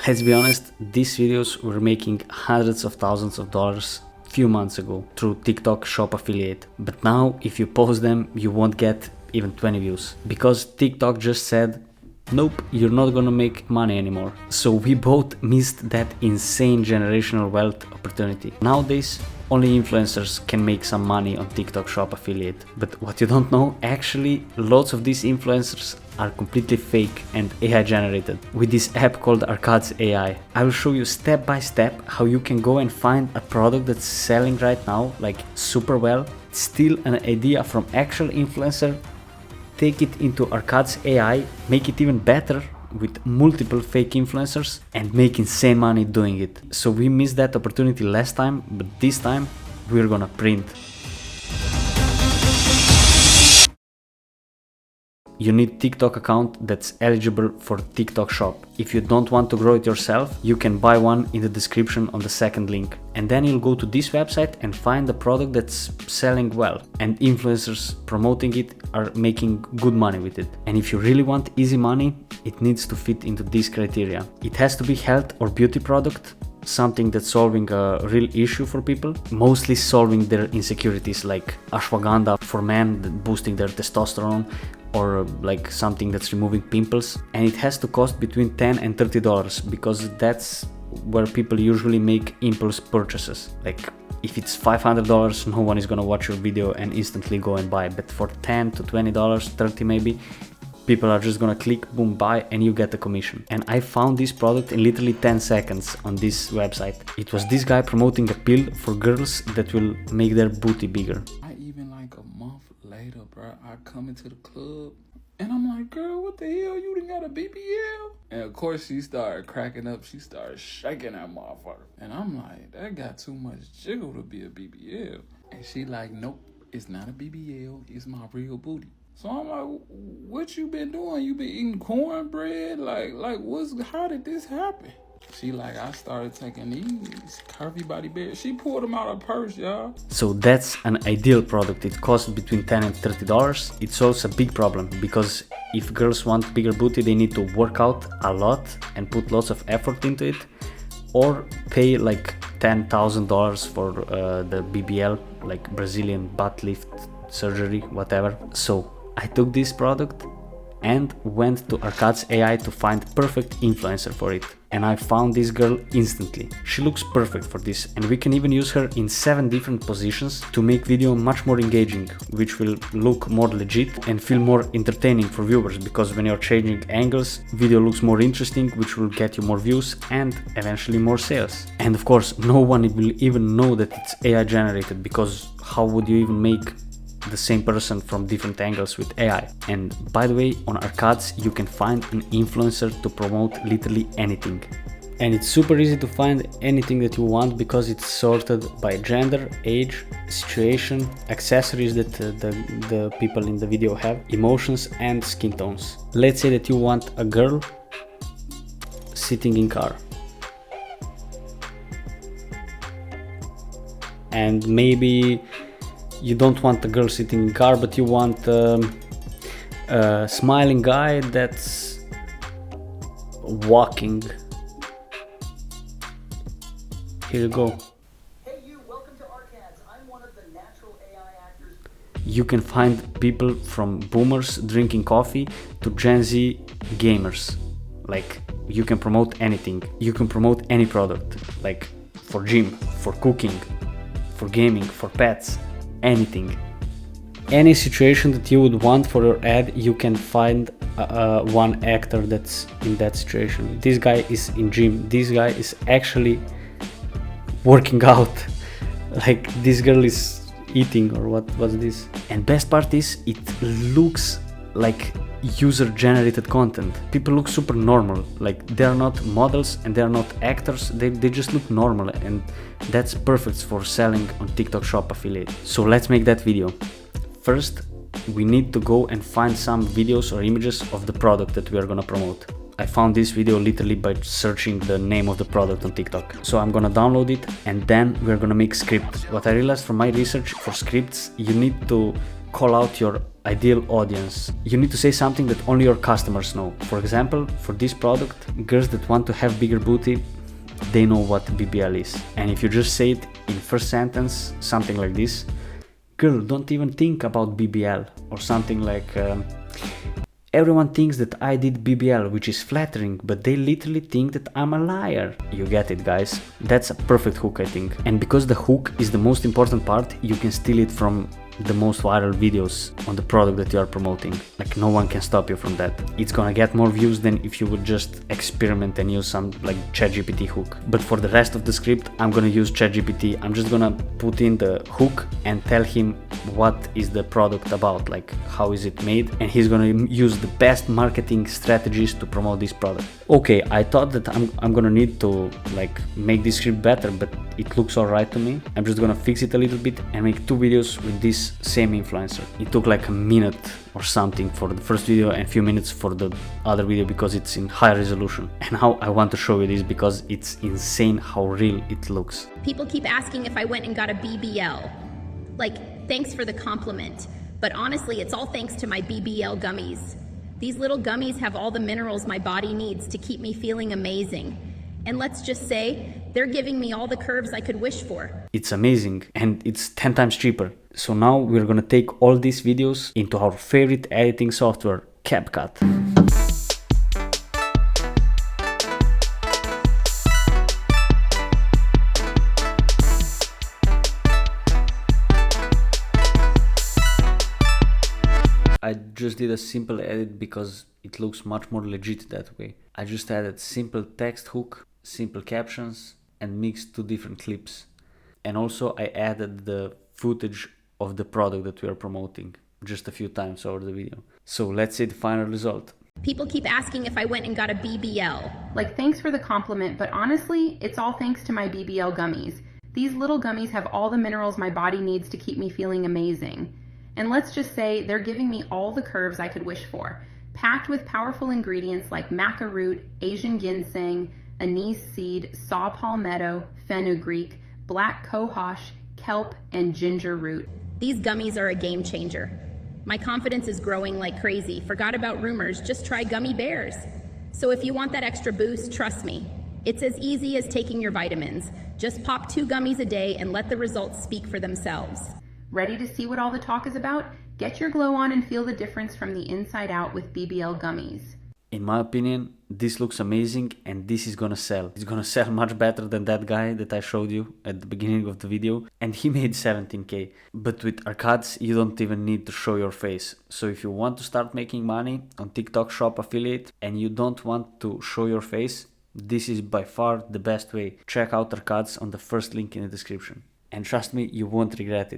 Let's be honest, these videos were making hundreds of thousands of dollars few months ago through TikTok Shop Affiliate. But now if you post them, you won't get even 20 views because TikTok just said, nope, you're not gonna make money anymore. So we both missed that insane generational wealth opportunity. Nowadays, only influencers can make some money on TikTok Shop Affiliate. But what you don't know, actually lots of these influencers are completely fake and AI generated with this app called Arcade's AI. I will show you step by step how you can go and find a product that's selling right now, like super well, steal an idea from actual influencer, take it into Arcade's AI, make it even better with multiple fake influencers and make insane money doing it. So we missed that opportunity last time, but this time we're gonna print. You need TikTok account that's eligible for TikTok Shop. If you don't want to grow it yourself, you can buy one in the description on the second link. And then you'll go to this website and find the product that's selling well. And influencers promoting it are making good money with it. And if you really want easy money, it needs to fit into this criteria. It has to be health or beauty product, something that's solving a real issue for people, mostly solving their insecurities like ashwagandha for men, boosting their testosterone, or like something that's removing pimples. And it has to cost between $10 and $30 because that's where people usually make impulse purchases. Like if it's $500, no one is gonna watch your video and instantly go and buy, but for $10 to $20, $30 maybe, people are just gonna click, boom, buy, and you get the commission. And I found this product in literally 10 seconds on this website. It was this guy promoting a pill for girls that will make their booty bigger. Even like a month later, bro, I come into the club and I'm like, girl, what the hell? You done got a BBL? And of course she started cracking up. She started shaking that motherfucker. And I'm like, that got too much jiggle to be a BBL. And she like, nope, it's not a BBL. It's my real booty. So I'm like, what you been doing? You been eating cornbread? Like how did this happen? She like, I started taking these curvy body bears. She pulled them out of her purse, y'all. So that's an ideal product. It costs between $10 and $30. It solves a big problem because if girls want bigger booty, they need to work out a lot and put lots of effort into it, or pay like $10,000 for the BBL, like Brazilian butt lift surgery, whatever. So I took this product and went to Arcade's AI to find perfect influencer for it. And I found this girl instantly. She looks perfect for this, and we can even use her in 7 different positions to make video much more engaging, which will look more legit and feel more entertaining for viewers, because when you're changing angles, video looks more interesting, which will get you more views and eventually more sales. And of course, no one will even know that it's AI generated, because how would you even make the same person from different angles with AI? And by the way, on Arcades you can find an influencer to promote literally anything. And it's super easy to find anything that you want because it's sorted by gender, age, situation, accessories that the people in the video have, emotions and skin tones. Let's say that you want a girl sitting in car. And maybe you don't want a girl sitting in car, but you want a smiling guy that's walking. Here you go. Hey you, welcome to Arcades. I'm one of the natural AI actors. You can find people from boomers drinking coffee to Gen Z gamers. Like, you can promote anything. You can promote any product, like for gym, for cooking, for gaming, for pets. Anything, any situation that you would want for your ad, you can find one actor that's in that situation. This guy is in gym, this guy is actually working out, like this girl is eating, or what's this? And best part is, it looks like user generated content. People look super normal, like they're not models and they're not actors, they just look normal, and that's perfect for selling on TikTok Shop Affiliate. So let's make that video. First, we need to go and find some videos or images of the product that we are gonna promote. I found this video literally by searching the name of the product on TikTok. So I'm gonna download it and then we're gonna make script. What I realized from my research, for scripts you need to call out your ideal audience. You need to say something that only your customers know. For example, for this product, girls that want to have bigger booty, they know what BBL is. And if you just say it in first sentence, something like this: girl, don't even think about BBL, or something like everyone thinks that I did BBL, which is flattering, but they literally think that I'm a liar. You get it, guys? That's a perfect hook, I think. And because the hook is the most important part, you can steal it from the most viral videos on the product that you are promoting. Like, no one can stop you from that. It's gonna get more views than if you would just experiment and use some like ChatGPT hook. But for the rest of the script, I'm gonna use ChatGPT. I'm just gonna put in the hook and tell him what is the product about, like how is it made, and he's gonna use the best marketing strategies to promote this product. Okay, I thought that I'm gonna need to like make this script better, but it looks alright to me. I'm just gonna fix it a little bit and make 2 videos with this same influencer. It took like a minute or something for the first video and a few minutes for the other video because it's in high resolution. And now I want to show you this because it's insane how real it looks. People keep asking if I went and got a BBL. Like, thanks for the compliment, but honestly, it's all thanks to my BBL gummies. These little gummies have all the minerals my body needs to keep me feeling amazing. And let's just say, they're giving me all the curves I could wish for. It's amazing, and it's 10 times cheaper. So now we're gonna take all these videos into our favorite editing software, CapCut. I just did a simple edit because it looks much more legit that way. I just added simple text hook, simple captions, and mixed 2 different clips. And also I added the footage of the product that we are promoting just a few times over the video. So let's see the final result. People keep asking if I went and got a BBL. Like, thanks for the compliment, but honestly, it's all thanks to my BBL gummies. These little gummies have all the minerals my body needs to keep me feeling amazing. And let's just say they're giving me all the curves I could wish for, packed with powerful ingredients like maca root, Asian ginseng, anise seed, saw palmetto, fenugreek, black cohosh, kelp, and ginger root. These gummies are a game changer. My confidence is growing like crazy. Forgot about rumors, just try gummy bears. So if you want that extra boost, trust me, it's as easy as taking your vitamins. Just pop 2 gummies a day and let the results speak for themselves. Ready to see what all the talk is about? Get your glow on and feel the difference from the inside out with BBL gummies. In my opinion, this looks amazing and this is gonna sell. It's gonna sell much better than that guy that I showed you at the beginning of the video, and he made 17k. But with Arcades, you don't even need to show your face. So if you want to start making money on TikTok Shop affiliate and you don't want to show your face, this is by far the best way. Check out Arcades on the first link in the description. And trust me, you won't regret it.